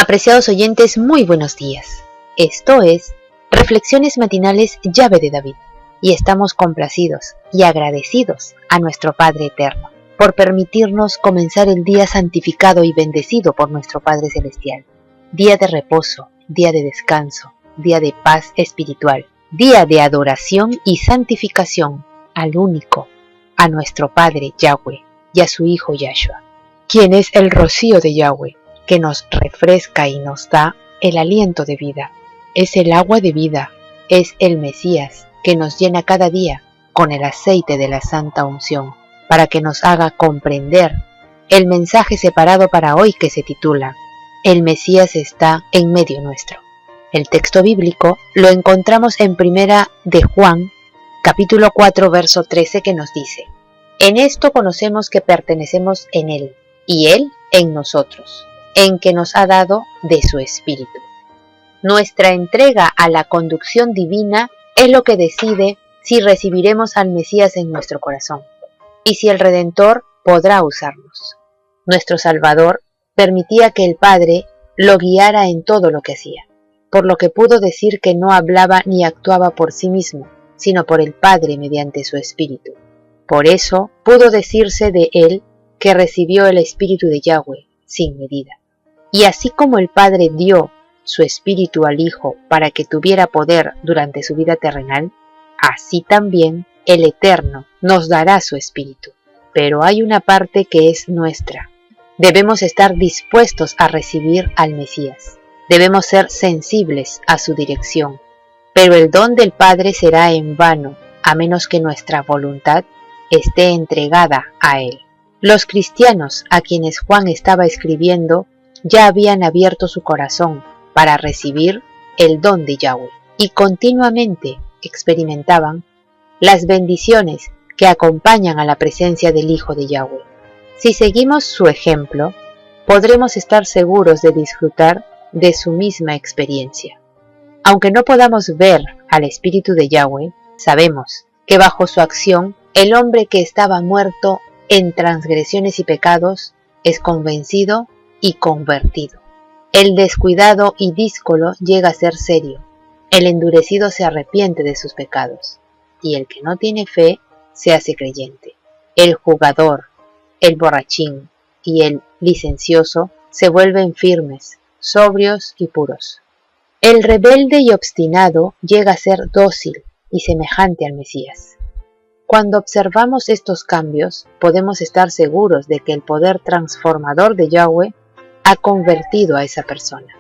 Apreciados oyentes, muy buenos días. Esto es Reflexiones Matinales Llave de David, y estamos complacidos y agradecidos a nuestro Padre Eterno por permitirnos comenzar el día santificado y bendecido por nuestro Padre Celestial. Día de reposo, día de descanso, día de paz espiritual, día de adoración y santificación al único, a nuestro Padre Yahweh y a su Hijo Yahshua, quien es el rocío de Yahweh, que nos refresca y nos da el aliento de vida. Es el agua de vida, es el Mesías que nos llena cada día con el aceite de la santa unción, para que nos haga comprender el mensaje separado para hoy que se titula El Mesías está en medio nuestro. El texto bíblico lo encontramos en Primera de Juan, capítulo 4, verso 13, que nos dice: En esto conocemos que pertenecemos en Él, y Él en nosotros, en que nos ha dado de su Espíritu. Nuestra entrega a la conducción divina es lo que decide si recibiremos al Mesías en nuestro corazón, y si el Redentor podrá usarnos. Nuestro Salvador permitía que el Padre lo guiara en todo lo que hacía, por lo que pudo decir que no hablaba ni actuaba por sí mismo, sino por el Padre mediante su Espíritu. Por eso pudo decirse de él que recibió el Espíritu de Yahweh sin medida. Y así como el Padre dio su Espíritu al Hijo para que tuviera poder durante su vida terrenal, así también el Eterno nos dará su Espíritu. Pero hay una parte que es nuestra. Debemos estar dispuestos a recibir al Mesías. Debemos ser sensibles a su dirección. Pero el don del Padre será en vano, a menos que nuestra voluntad esté entregada a Él. Los cristianos a quienes Juan estaba escribiendo ya habían abierto su corazón para recibir el don de Yahweh y continuamente experimentaban las bendiciones que acompañan a la presencia del Hijo de Yahweh. Si seguimos su ejemplo, podremos estar seguros de disfrutar de su misma experiencia. Aunque no podamos ver al Espíritu de Yahweh, sabemos que bajo su acción, el hombre que estaba muerto en transgresiones y pecados es convencido y convertido. El descuidado y díscolo llega a ser serio. El endurecido se arrepiente de sus pecados, y el que no tiene fe se hace creyente. El jugador, el borrachín y el licencioso se vuelven firmes, sobrios y puros. El rebelde y obstinado llega a ser dócil y semejante al Mesías. Cuando observamos estos cambios, podemos estar seguros de que el poder transformador de Yahweh ha convertido a esa persona.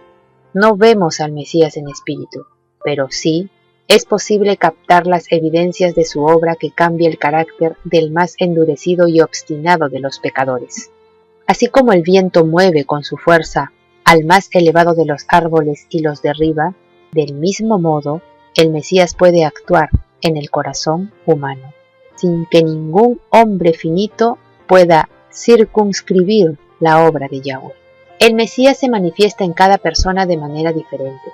No vemos al Mesías en espíritu, pero sí es posible captar las evidencias de su obra que cambia el carácter del más endurecido y obstinado de los pecadores. Así como el viento mueve con su fuerza al más elevado de los árboles y los derriba, del mismo modo, el Mesías puede actuar en el corazón humano, sin que ningún hombre finito pueda circunscribir la obra de Yahweh. El Mesías se manifiesta en cada persona de manera diferente.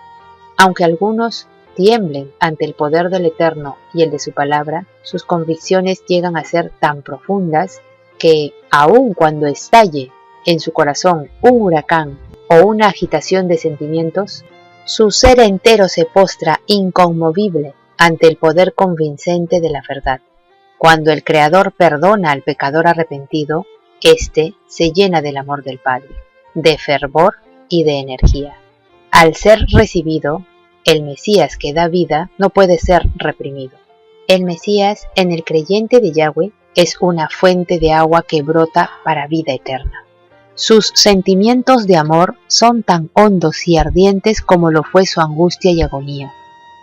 Aunque algunos tiemblen ante el poder del Eterno y el de su palabra, sus convicciones llegan a ser tan profundas que, aun cuando estalle en su corazón un huracán o una agitación de sentimientos, su ser entero se postra inconmovible ante el poder convincente de la verdad. Cuando el Creador perdona al pecador arrepentido, éste se llena del amor del Padre, de fervor y de energía. Al ser recibido, el Mesías que da vida no puede ser reprimido. El Mesías en el creyente de Yahweh es una fuente de agua que brota para vida eterna. Sus sentimientos de amor son tan hondos y ardientes como lo fue su angustia y agonía.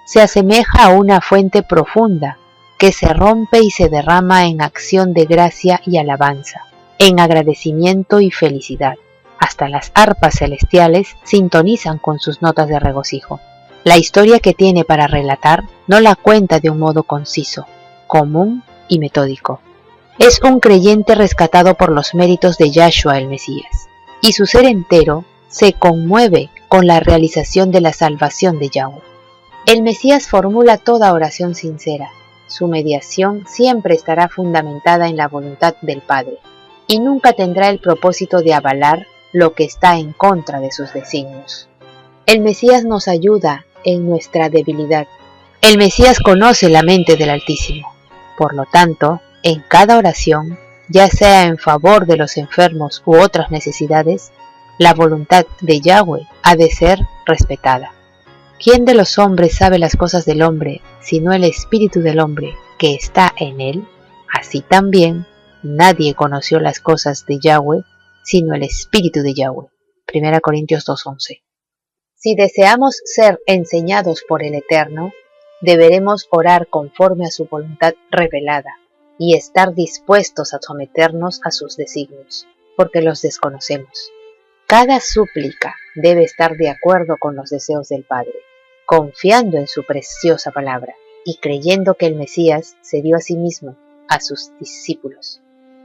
Se asemeja a una fuente profunda que se rompe y se derrama en acción de gracia y alabanza, en agradecimiento y felicidad. Hasta las arpas celestiales sintonizan con sus notas de regocijo. La historia que tiene para relatar no la cuenta de un modo conciso, común y metódico. Es un creyente rescatado por los méritos de Yahshua el Mesías, y su ser entero se conmueve con la realización de la salvación de Yahweh. El Mesías formula toda oración sincera. Su mediación siempre estará fundamentada en la voluntad del Padre, y nunca tendrá el propósito de avalar lo que está en contra de sus designios. El Mesías nos ayuda en nuestra debilidad. El Mesías conoce la mente del Altísimo. Por lo tanto, en cada oración, ya sea en favor de los enfermos u otras necesidades, la voluntad de Yahweh ha de ser respetada. ¿Quién de los hombres sabe las cosas del hombre, sino el espíritu del hombre que está en él? Así también, nadie conoció las cosas de Yahweh, sino el espíritu de Yahweh. 1 Corintios 2:11. Si deseamos ser enseñados por el Eterno, deberemos orar conforme a su voluntad revelada y estar dispuestos a someternos a sus designios, porque los desconocemos. Cada súplica debe estar de acuerdo con los deseos del Padre, confiando en su preciosa palabra y creyendo que el Mesías se dio a sí mismo a sus discípulos.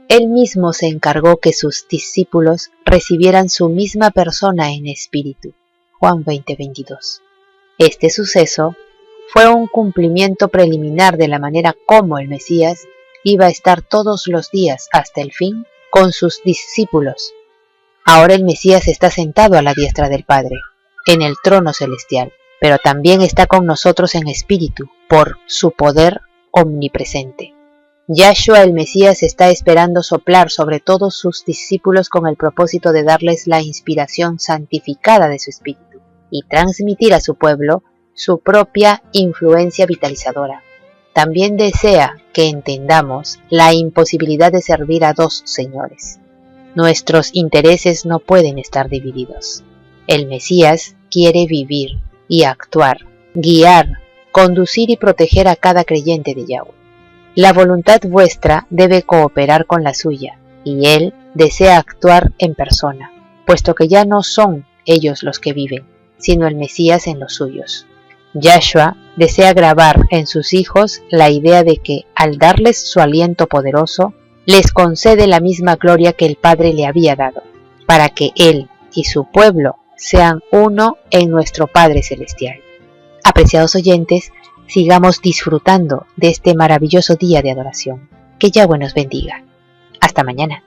Él mismo se encargó que sus discípulos recibieran su misma persona en espíritu. Juan 20:22. Este suceso fue un cumplimiento preliminar de la manera como el Mesías iba a estar todos los días hasta el fin con sus discípulos. Ahora el Mesías está sentado a la diestra del Padre, en el trono celestial, pero también está con nosotros en espíritu, por su poder omnipresente. Yahshua el Mesías está esperando soplar sobre todos sus discípulos con el propósito de darles la inspiración santificada de su espíritu y transmitir a su pueblo su propia influencia vitalizadora. También desea que entendamos la imposibilidad de servir a dos señores. Nuestros intereses no pueden estar divididos. El Mesías quiere vivir y actuar, guiar, conducir y proteger a cada creyente de Yahweh. La voluntad vuestra debe cooperar con la suya, y Él desea actuar en persona, puesto que ya no son ellos los que viven, sino el Mesías en los suyos. Yahshua desea grabar en sus hijos la idea de que, al darles su aliento poderoso, les concede la misma gloria que el Padre le había dado, para que Él y su pueblo sean uno en nuestro Padre Celestial. Apreciados oyentes, sigamos disfrutando de este maravilloso día de adoración. Que Yahweh nos bendiga. Hasta mañana.